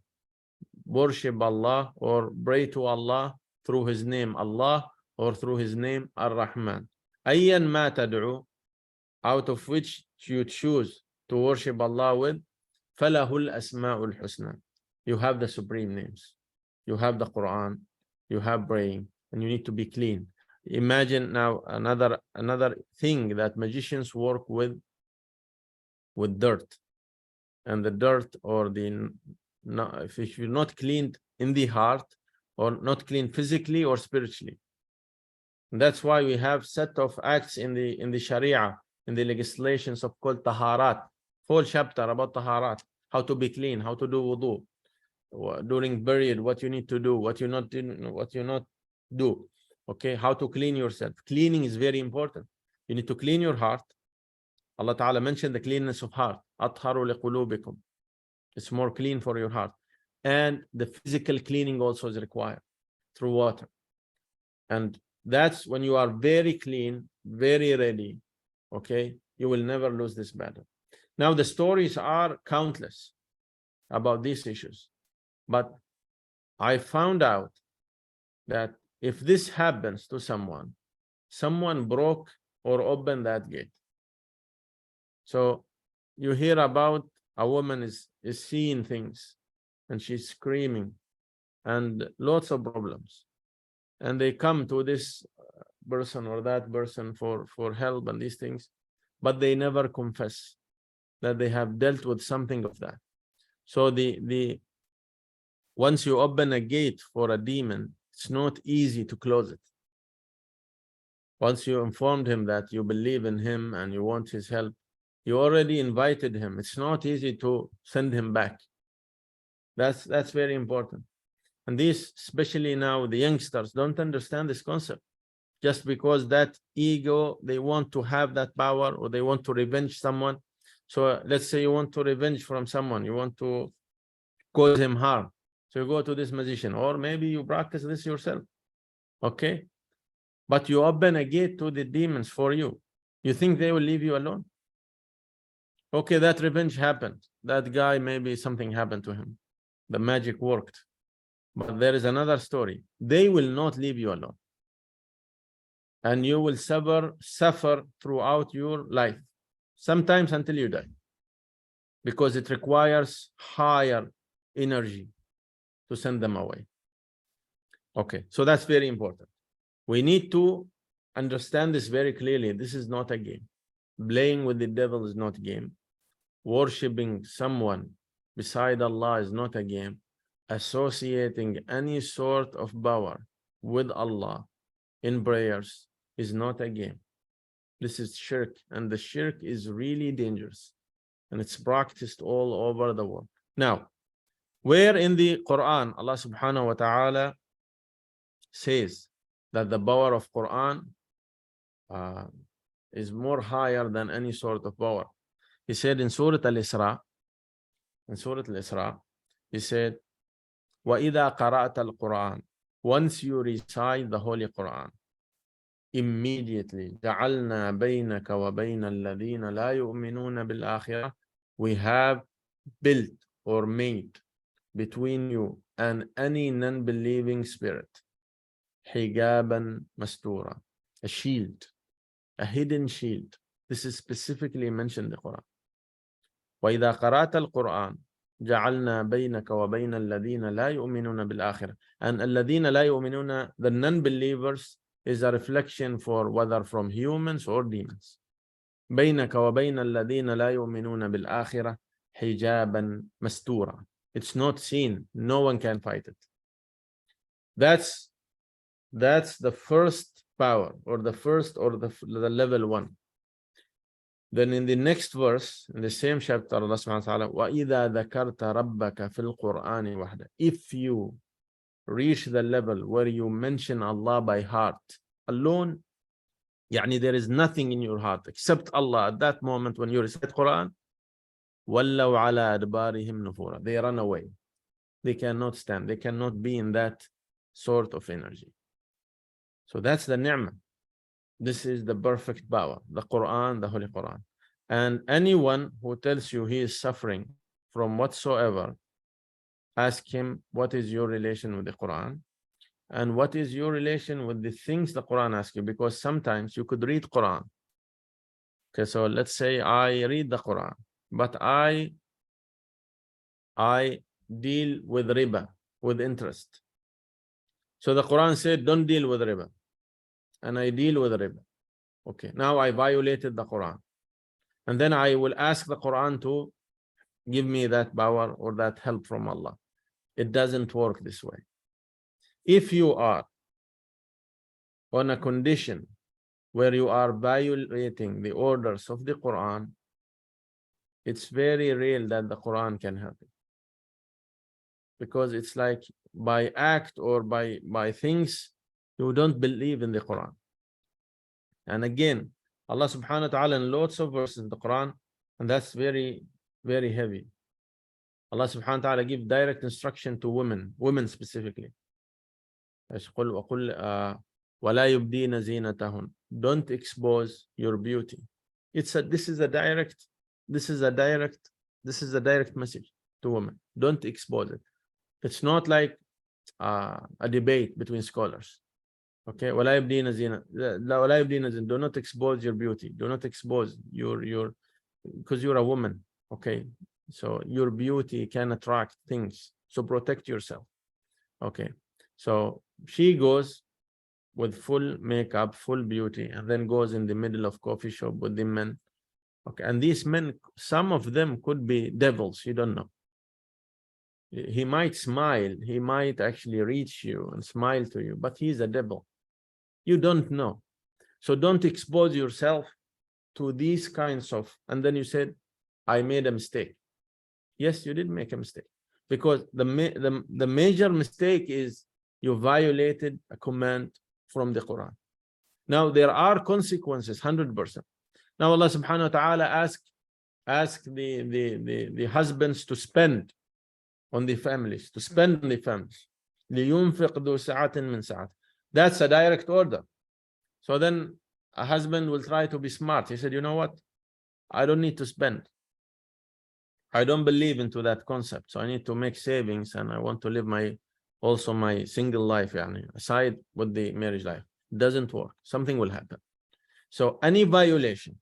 Worship Allah or pray to Allah through His name Allah or through His name Ar-Rahman. Ayyan ma tad'u, out of which you choose to worship Allah with, falahul asma'ul husna. You have the supreme names. You have the Quran. You have praying, and you need to be clean. Imagine now another thing that magicians work with with dirt. And the dirt or if you're not cleaned in the heart, or not clean physically or spiritually. And that's why we have set of acts in the Sharia, in the legislations of called taharat, whole chapter about taharat, how to be clean, how to do wudu, during burial, what you need to do, what you not do. Okay, how to clean yourself. Cleaning is very important. You need to clean your heart. Allah Ta'ala mentioned the cleanness of heart. أطهر لقلوبكم. It's more clean for your heart. And the physical cleaning also is required through water. And that's when you are very clean, very ready. Okay, you will never lose this battle. Now the stories are countless about these issues. But I found out that if this happens to someone broke or opened that gate. So you hear about a woman is seeing things and she's screaming and lots of problems. And they come to this person or that person for help and these things, but they never confess that they have dealt with something of that. So once you open a gate for a demon, it's not easy to close it. Once you informed him that you believe in him and you want his help, you already invited him. It's not easy to send him back. That's very important. And this, especially now, the youngsters don't understand this concept. Just because that ego, they want to have that power or they want to revenge someone. So let's say you want to revenge from someone, you want to cause him harm. So you go to this magician, or maybe you practice this yourself. Okay? But you open a gate to the demons for you. You think they will leave you alone? Okay, that revenge happened. That guy, maybe something happened to him. The magic worked. But there is another story. They will not leave you alone. And you will suffer throughout your life, sometimes until you die, because it requires higher energy to send them away. Okay, so that's very important. We need to understand this very clearly. This is not a game. Playing with the devil is not a game. Worshipping someone beside Allah is not a game. Associating any sort of power with Allah in prayers is not a game. This is shirk, and the shirk is really dangerous, and it's practiced all over the world. Now, where in the Quran Allah subhanahu wa ta'ala says that the power of Quran is more higher than any sort of power? He said in Surah Al-Isra, he said, وَإِذَا قَرَأْتَ الْقُرْآنَ, once you recite the Holy Quran, immediately جَعَلْنَا بَيْنَكَ وَبَيْنَ الَّذِينَ لَا يُؤْمِنُونَ بِالْآخِرَةِ, we have built or made between you and any non-believing spirit حِجَابًا مَسْتُورًا, a shield, a hidden shield. This is specifically mentioned in the Quran. وَإِذَا قَرَأْتَ الْقُرْآنَ جَعَلْنَا بَيْنَكَ وَبَيْنَ الَّذِينَ لَا يُؤْمِنُونَ بِالْآخِرَةِ. And الَّذِينَ لَا يُؤْمِنُونَ, the non-believers, is a reflection for whether from humans or demons. بَيْنَكَ وَبَيْنَ الَّذِينَ لَا يُؤْمِنُونَ بِالْآخِرَةِ حِجَابًا مَسْتُورًا. It's not seen. No one can fight it. That's the first power, or the level one. Then in the next verse, in the same chapter, Allah subhanahu wa ta'ala, وَإِذَا ذَكَرْتَ رَبَّكَ فِي الْقُرْآنِ وَحْدَهُ, if you reach the level where you mention Allah by heart alone, يعني there is nothing in your heart except Allah at that moment when you recite Quran, وَلَّوْ عَلَى أَدْبَارِهِمْ نُفُورًا, they run away. They cannot stand. They cannot be in that sort of energy. So that's the ni'mah. This is the perfect power, the Quran, the Holy Quran. And anyone who tells you he is suffering from whatsoever, ask him, what is your relation with the Quran? And what is your relation with the things the Quran asks you? Because sometimes you could read Quran. Okay, so let's say I read the Quran, but I deal with riba, with interest. So the Quran said, don't deal with riba. And I deal with riba. Okay, now I violated the Quran. And then I will ask the Quran to give me that power or that help from Allah. It doesn't work this way. If you are on a condition where you are violating the orders of the Quran, it's very real that the Quran can help you. Because it's like by act or by things, you don't believe in the Quran. And again, Allah subhanahu wa ta'ala in lots of verses in the Quran, and that's very, very heavy. Allah subhanahu wa ta'ala gives direct instruction to women specifically. وَلَا يُبْدِينَ زِينَتَهُنْ. Don't expose your beauty. This is a direct message to women. Don't expose it. It's not like a debate between scholars. Okay, وَلَا يُبْدِينَ زِينَتَهُنْ. Do not expose your beauty. Do not expose your because you're a woman. Okay, so your beauty can attract things. So protect yourself. Okay, so she goes with full makeup, full beauty, and then goes in the middle of coffee shop with the men. Okay, and these men, some of them could be devils. You don't know. He might smile. He might actually reach you and smile to you, but he's a devil. You don't know. So don't expose yourself to these kinds of, and then you said, I made a mistake. Yes, you did make a mistake, because the major mistake is you violated a command from the Quran. Now there are consequences, 100%. Now Allah subhanahu wa ta'ala ask the husbands to spend on the families, لِيُنْفِقْ ذُو سَعَةٍ مِنْ سَعَةٍ. That's a direct order. So then a husband will try to be smart. He said, you know what? I don't need to spend. I don't believe into that concept. So I need to make savings, and I want to live my single life, aside with the marriage life. It doesn't work. Something will happen. So any violation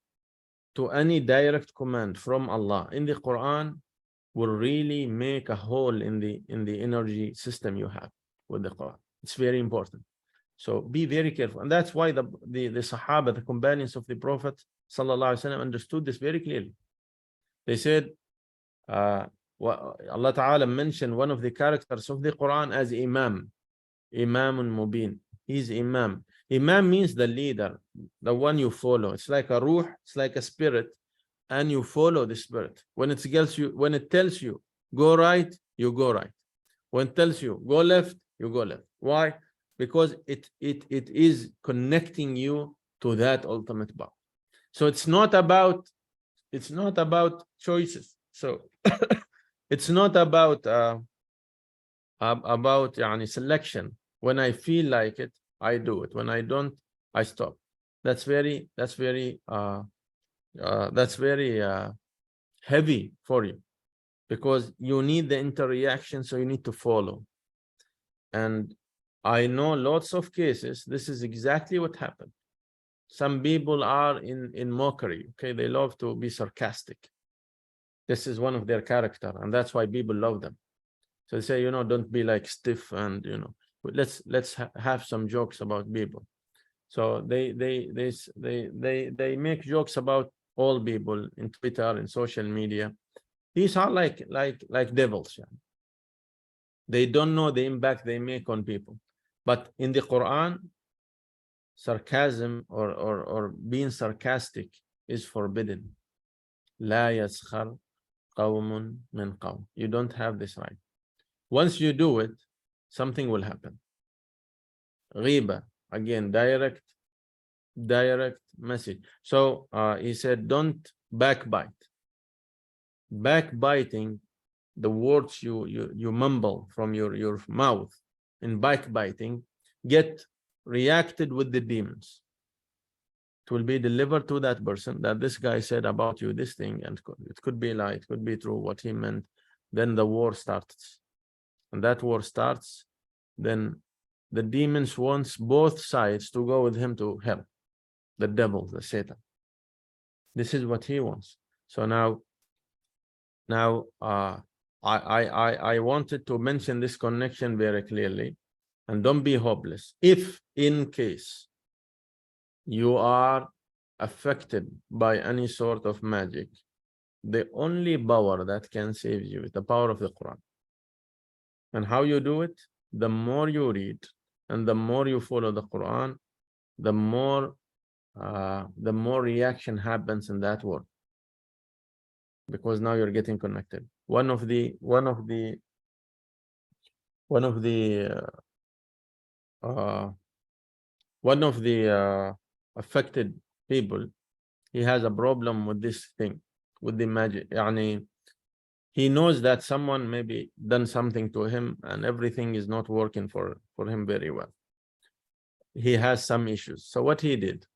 to any direct command from Allah in the Quran will really make a hole in the energy system you have with the Quran. It's very important. So be very careful. And that's why the Sahaba, the companions of the Prophet ﷺ, understood this very clearly. They said, Allah Ta'ala mentioned one of the characters of the Quran as Imam. Imamun Mubin. He's Imam. Imam means the leader, the one you follow. It's like a ruh, it's like a spirit, and you follow the spirit. When it tells you go right, you go right. When it tells you go left, you go left. Why? Because it is connecting you to that ultimate power. So it's not about choices. So it's not about selection. When I feel like it, I do it. When I don't, I stop. That's very heavy for you, because you need the interaction, so you need to follow. And I know lots of cases, this is exactly what happened. Some people are in mockery, okay? They love to be sarcastic. This is one of their character, and that's why people love them. So they say, don't be like stiff, and let's have some jokes about people. So they make jokes about all people in Twitter, in social media. These are like devils. They don't know the impact they make on people. But in the Quran, sarcasm or being sarcastic is forbidden. لا يسخر قوم من قوم. You don't have this right. Once you do it, something will happen. Ghiba, again, direct message. So he said, don't backbite. Backbiting, the words you mumble from your mouth in backbiting get reacted with the demons. It will be delivered to that person that this guy said about you this thing, and it could be lie, it could be true, what he meant. Then the war starts, and that war starts, then the demons wants both sides to go with him to hell. The devil, the Satan. This is what he wants. So now I wanted to mention this connection very clearly, and don't be hopeless. If in case you are affected by any sort of magic, the only power that can save you is the power of the Quran. And how you do it? The more you read and the more you follow the Quran, the more reaction happens in that world, because now you're getting connected. One of the affected people, he has a problem with this thing, with the magic. He knows that someone maybe done something to him and everything is not working for him very well. He has some issues. So what he did,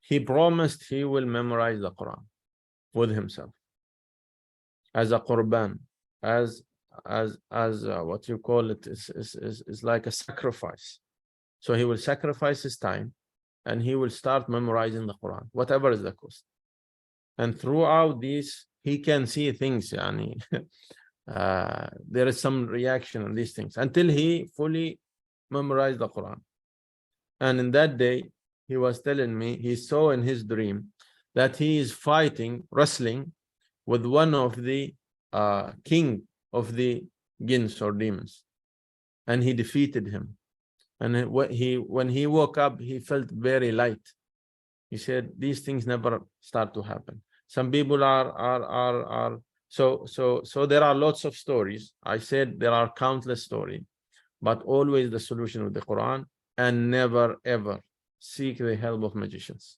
he promised he will memorize the Quran with himself as a qurban, as what you call it, is like a sacrifice. So he will sacrifice his time and he will start memorizing the Quran, whatever is the cost. And throughout this, he can see things, there is some reaction on these things until he fully memorized the Quran. And in that day, he was telling me he saw in his dream that he is wrestling with one of the king of the jinns or demons, and he defeated him. And when he woke up, he felt very light. He said, these things never start to happen. Some people so there are lots of stories. I said there are countless stories, but always the solution with the Quran, and never ever seek the help of magicians.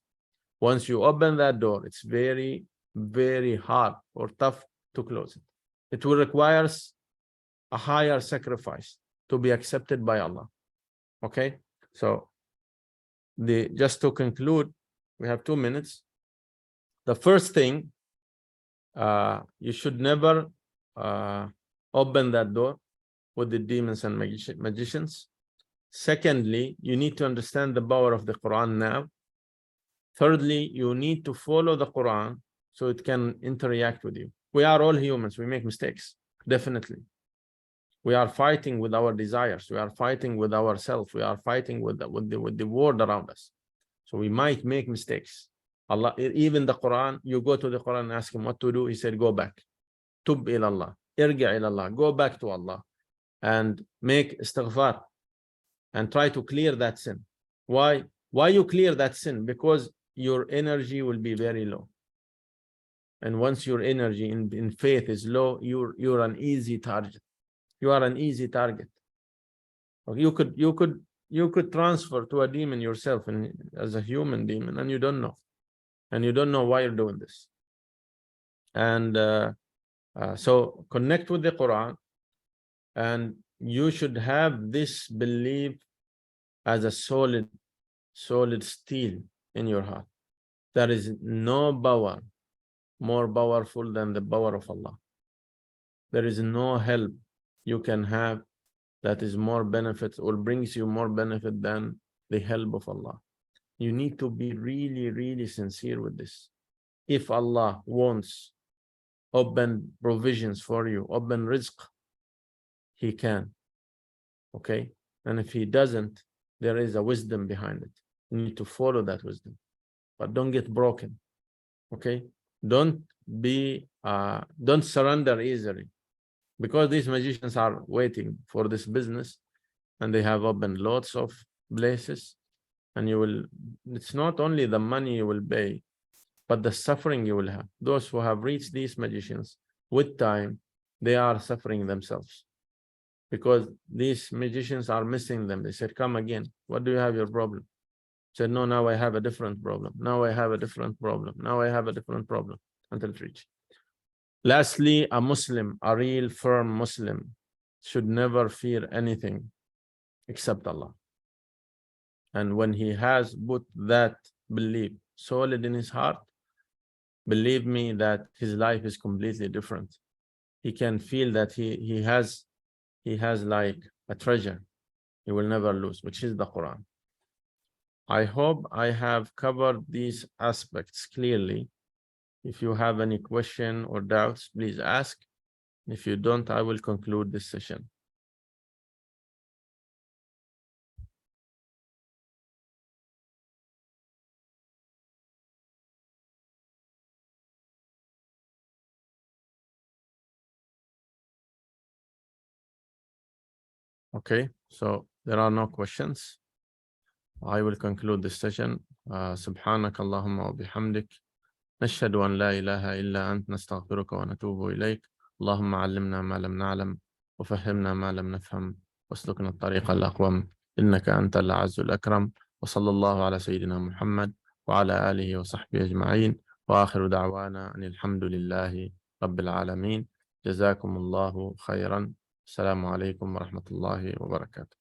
Once you open that door, it's very, very hard or tough to close it. It will require a higher sacrifice to be accepted by Allah. Okay, so just to conclude, we have 2 minutes. The first thing, you should never open that door with the demons and magicians. Secondly, you need to understand the power of the Quran now. Thirdly, you need to follow the Quran so it can interact with you. We are all humans. We make mistakes, definitely. We are fighting with our desires. We are fighting with ourselves. We are fighting with the world around us. So we might make mistakes. Allah, even the Quran, you go to the Quran and ask him what to do. He said, go back. Tub ilallah. Irja ilallah. Go back to Allah and make istighfar and try to clear that sin. Why? Why you clear that sin? Because your energy will be very low. And once your energy in faith is low, you're an easy target. You are an easy target. You could transfer to a demon yourself as a human demon, and you don't know. And you don't know why you're doing this. And so connect with the Quran, and you should have this belief as a solid steel in your heart. There is no power more powerful than the power of Allah. There is no help you can have that is more benefit or brings you more benefit than the help of Allah. You need to be really, really sincere with this. If Allah wants open provisions for you, open rizq, He can. Okay? And if He doesn't, there is a wisdom behind it. You need to follow that wisdom. But don't get broken. Okay? Don't surrender easily. Because these magicians are waiting for this business, and they have opened lots of places, and it's not only the money you will pay, but the suffering you will have. Those who have reached these magicians, with time, they are suffering themselves, because these magicians are missing them. They said, come again. What do you have your problem? Said, no, now I have a different problem. Now I have a different problem. Now I have a different problem, until it reaches. Lastly, a Muslim, a real firm Muslim, should never fear anything except Allah. And when he has put that belief solid in his heart, believe me that his life is completely different. He can feel that he has like a treasure he will never lose, which is the Quran. I hope I have covered these aspects clearly. If you have any question or doubts, please ask. If you don't, I will conclude this session. Okay, so there are no questions. I will conclude this session. سبحانك اللهم وبحمدك نشهد أن لا إله إلا أنت نستغفرك ونتوب إليك. اللهم علمنا ما لم نعلم وفهمنا ما لم نفهم واسلكنا الطريق الأقوم إنك أنت الأعز الأكرم. وصلى الله على سيدنا محمد وعلى آله وصحبه أجمعين، وآخر دعوانا أن الحمد لله رب العالمين. جزاكم الله خيرا. السلام عليكم ورحمة الله وبركاته.